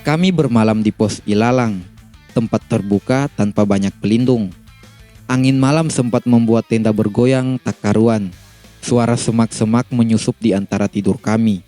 Kami bermalam di pos Ilalang, tempat terbuka tanpa banyak pelindung. Angin malam sempat membuat tenda bergoyang tak karuan. Suara semak-semak menyusup di antara tidur kami.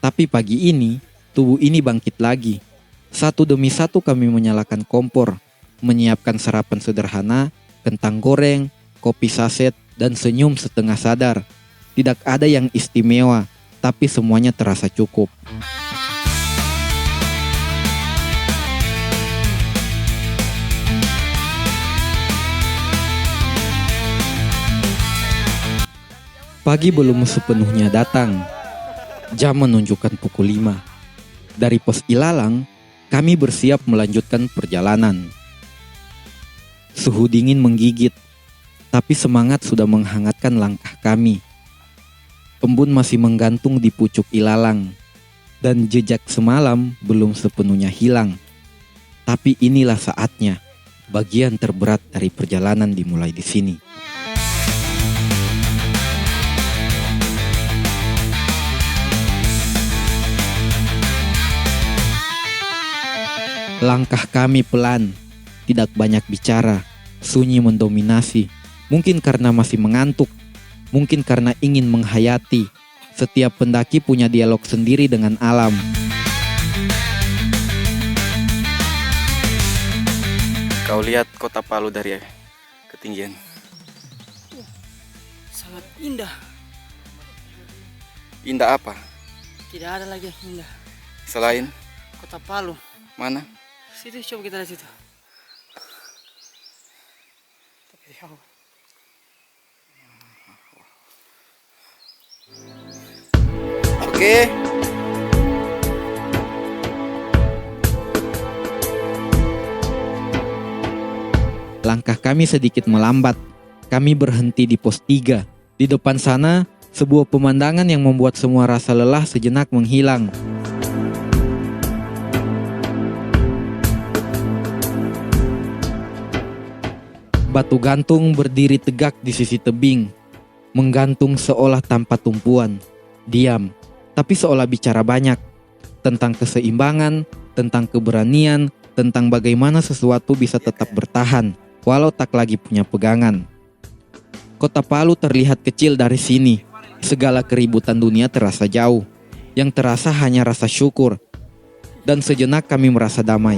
Tapi pagi ini, tubuh ini bangkit lagi. Satu demi satu kami menyalakan kompor, menyiapkan sarapan sederhana, kentang goreng, kopi saset, dan senyum setengah sadar. Tidak ada yang istimewa, tapi semuanya terasa cukup. Pagi belum sepenuhnya datang. Jam menunjukkan pukul 5. Dari pos Ilalang, kami bersiap melanjutkan perjalanan. Suhu dingin menggigit, tapi semangat sudah menghangatkan langkah kami. Embun masih menggantung di pucuk ilalang, dan jejak semalam belum sepenuhnya hilang. Tapi inilah saatnya, bagian terberat dari perjalanan dimulai di sini. Langkah kami pelan, tidak banyak bicara, sunyi mendominasi. Mungkin karena masih mengantuk, mungkin karena ingin menghayati. Setiap pendaki punya dialog sendiri dengan alam. Kau lihat kota Palu dari ketinggian. Sangat indah. Indah apa? Tidak ada lagi yang indah. Selain Kota Palu. mana? Situ, coba kita lihat situ. Tapi jauh. Oke. Langkah kami sedikit melambat. Kami berhenti di pos 3. Di depan sana, sebuah pemandangan yang membuat semua rasa lelah sejenak menghilang. Batu gantung berdiri tegak di sisi tebing, menggantung seolah tanpa tumpuan, diam, tapi seolah bicara banyak, tentang keseimbangan, tentang keberanian, tentang bagaimana sesuatu bisa tetap bertahan, walau tak lagi punya pegangan. Kota Palu terlihat kecil dari sini, segala keributan dunia terasa jauh, yang terasa hanya rasa syukur, dan sejenak kami merasa damai.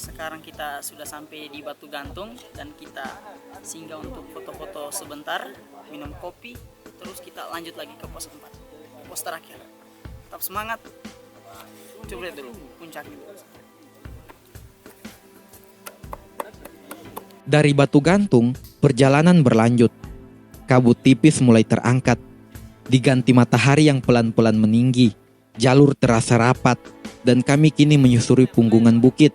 Sekarang kita sudah sampai di Batu Gantung dan kita singgah untuk foto-foto sebentar, minum kopi, terus kita lanjut lagi ke pos 4, pos terakhir. Tetap semangat. Coba lihat dulu puncaknya. Dari Batu Gantung, perjalanan berlanjut. Kabut tipis mulai terangkat, diganti matahari yang pelan-pelan meninggi. Jalur terasa rapat, dan kami kini menyusuri punggungan bukit.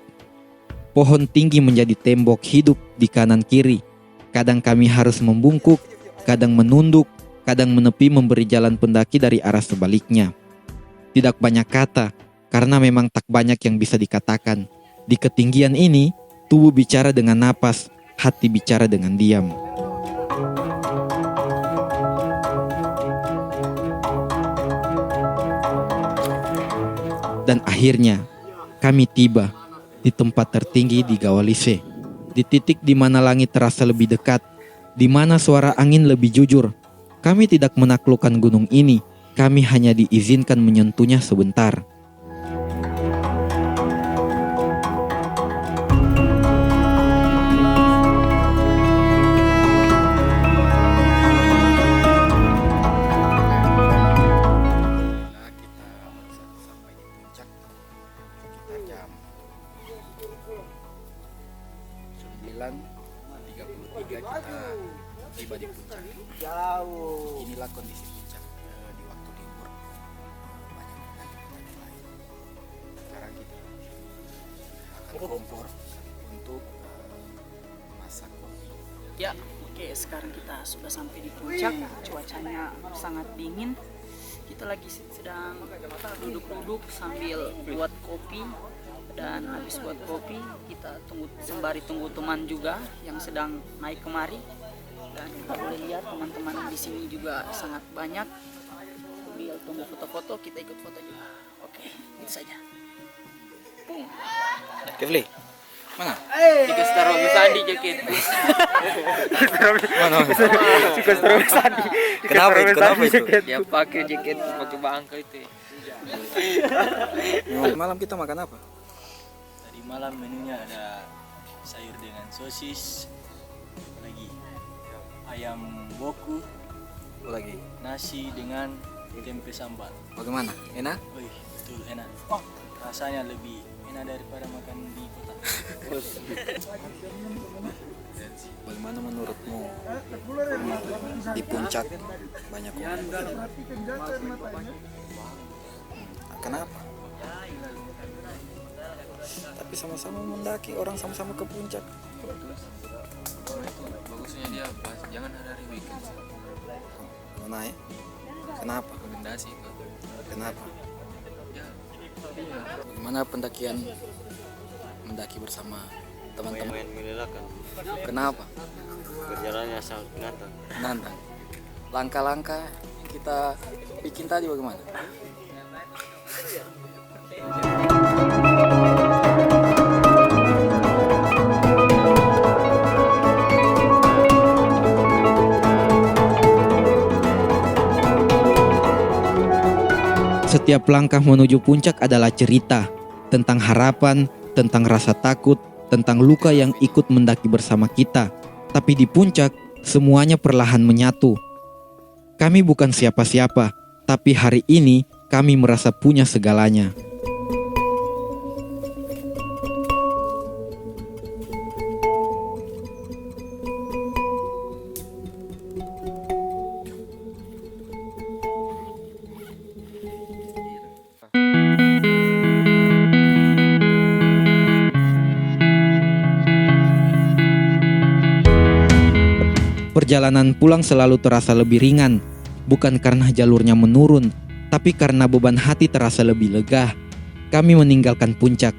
Pohon tinggi menjadi tembok hidup di kanan kiri. Kadang kami harus membungkuk, kadang menunduk, kadang menepi memberi jalan pendaki dari arah sebaliknya. Tidak banyak kata, karena memang tak banyak yang bisa dikatakan. Di ketinggian ini, tubuh bicara dengan napas, hati bicara dengan diam. Dan akhirnya, kami tiba di tempat tertinggi di Gawalise, di titik di mana langit terasa lebih dekat, di mana suara angin lebih jujur. Kami tidak menaklukkan gunung ini, kami hanya diizinkan menyentuhnya sebentar. Tiba di puncak. Jauh. Inilah kondisi puncak di waktu libur. Banyak pendaki lain. kompor untuk masak kopi. Ya, oke, sekarang kita sudah sampai di puncak. Cuacanya sangat dingin. Kita lagi sedang duduk-duduk sambil buat kopi. Dan habis buat kopi, kita sembari tunggu teman juga yang sedang naik kemari. Dan kita boleh lihat teman-teman di sini juga sangat banyak. Sambil tunggu foto-foto, kita ikut foto juga. Oke, itu saja. Kevli, mana? Dikasih taruh Sandi jaket. Mana? Kenapa itu? Dia pakai jaket pakai bangka itu. Malam kita makan apa? Tadi malam menunya ada sayur dengan sosis, lagi ayam boku, Lagi. nasi dengan tempe sambal. Bagaimana? Enak? Wih, betul enak. Rasanya lebih enak daripada makan di kota. Bagaimana menurutmu di puncak banyak orang? Kenapa? Tapi sama-sama mendaki, orang sama-sama ke puncak. Bagusnya dia pas jangan hari weekend Mau naik? Kenapa? rekomendasi itu Kenapa? ya Bagaimana pendakian mendaki bersama teman-teman? Main melelahkan, Kenapa? perjalanannya sangat menantang. Nantang. Langkah-langkah yang kita bikin tadi bagaimana? Setiap langkah menuju puncak adalah cerita tentang harapan, tentang rasa takut, tentang luka yang ikut mendaki bersama kita. Tapi di puncak, semuanya perlahan menyatu. Kami bukan siapa-siapa, tapi hari ini kami merasa punya segalanya. Perjalanan pulang selalu terasa lebih ringan, bukan karena jalurnya menurun, tapi karena beban hati terasa lebih lega. Kami meninggalkan puncak,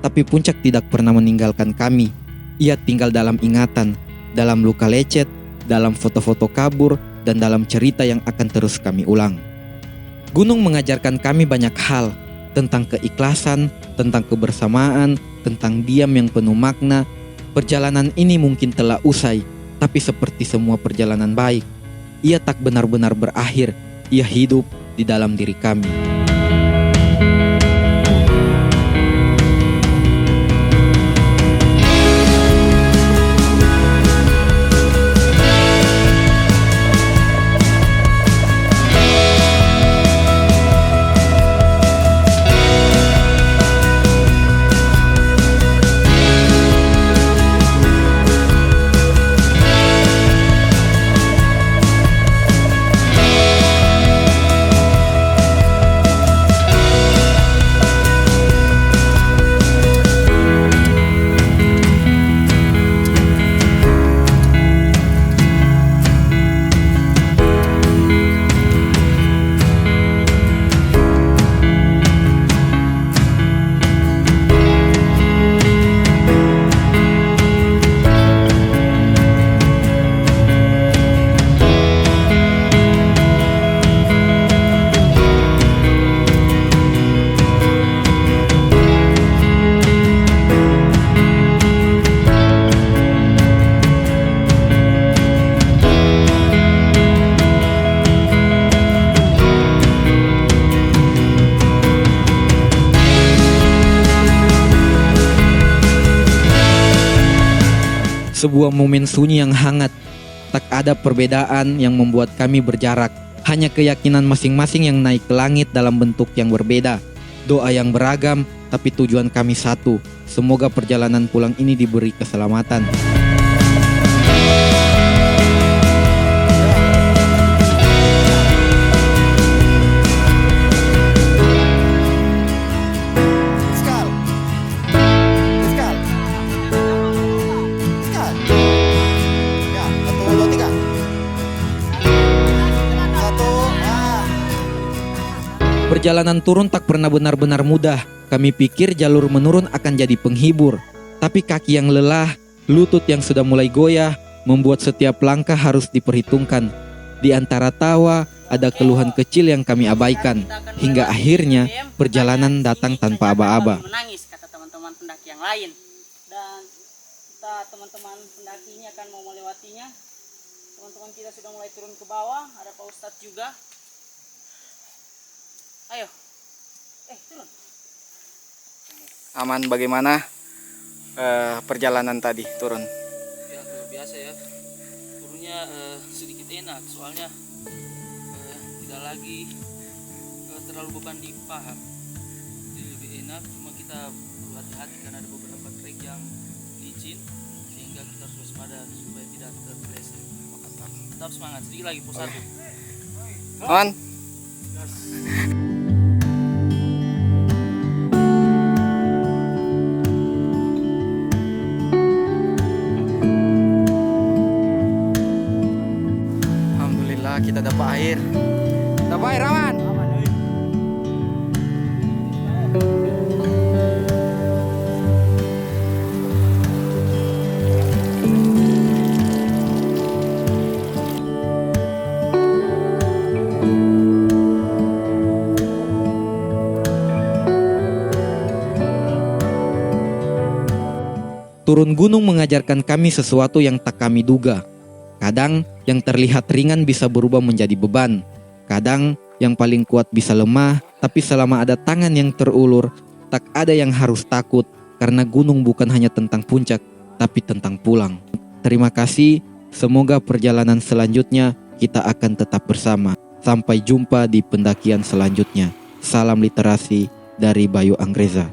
tapi puncak tidak pernah meninggalkan kami. Ia tinggal dalam ingatan, dalam luka lecet, dalam foto-foto kabur, dan dalam cerita yang akan terus kami ulang. Gunung mengajarkan kami banyak hal, tentang keikhlasan, tentang kebersamaan, tentang diam yang penuh makna. Perjalanan ini mungkin telah usai, tapi seperti semua perjalanan baik, ia tak benar-benar berakhir. Ia hidup di dalam diri kami. Sebuah momen sunyi yang hangat. Tak ada perbedaan yang membuat kami berjarak. Hanya keyakinan masing-masing yang naik ke langit dalam bentuk yang berbeda. Doa yang beragam, tapi tujuan kami satu. Semoga perjalanan pulang ini diberi keselamatan. Skal. Perjalanan turun tak pernah benar-benar mudah. Kami pikir jalur menurun akan jadi penghibur, tapi kaki yang lelah, lutut yang sudah mulai goyah, membuat setiap langkah harus diperhitungkan. Di antara tawa, ada keluhan kecil yang kami abaikan, hingga akhirnya perjalanan datang tanpa aba-aba. Menangis, kata teman-teman pendaki yang lain. Dan kita teman-teman pendaki ini akan mau melewatinya. Teman-teman kita sudah mulai turun ke bawah, ada Pak Ustadz juga. Ayo, turun. Aman, bagaimana perjalanan tadi turun? Ya biasa ya. Turunnya sedikit enak soalnya tidak lagi terlalu beban di paha. Jadi lebih enak, cuma kita perlu hati-hati karena ada beberapa trek yang licin sehingga kita harus waspada supaya tidak terpeleset. Tetap semangat, sedikit lagi pos 1. Aman. Alhamdulillah kita dapat air. Dapat air, Aman. Turun gunung mengajarkan kami sesuatu yang tak kami duga. Kadang yang terlihat ringan bisa berubah menjadi beban. Kadang yang paling kuat bisa lemah, tapi selama ada tangan yang terulur, tak ada yang harus takut karena gunung bukan hanya tentang puncak, tapi tentang pulang. Terima kasih, semoga perjalanan selanjutnya kita akan tetap bersama. Sampai jumpa di pendakian selanjutnya. Salam literasi dari Bayu Angreza.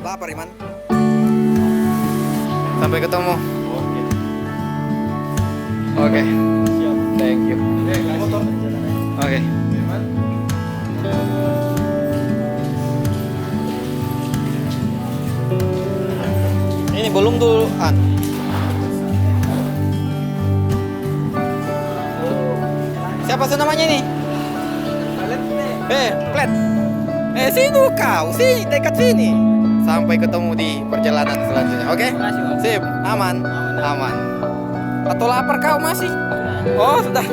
Lapar, Iman. Sampai ketemu. Oke. Siap. Thank you. Oke. Ini belum dulu Siapa sih namanya ini? Plet. Sini kau, sini dekat sini. Sampai ketemu di perjalanan selanjutnya. Oke? Sip, aman. Atau lapar kau masih? Oh, sudah.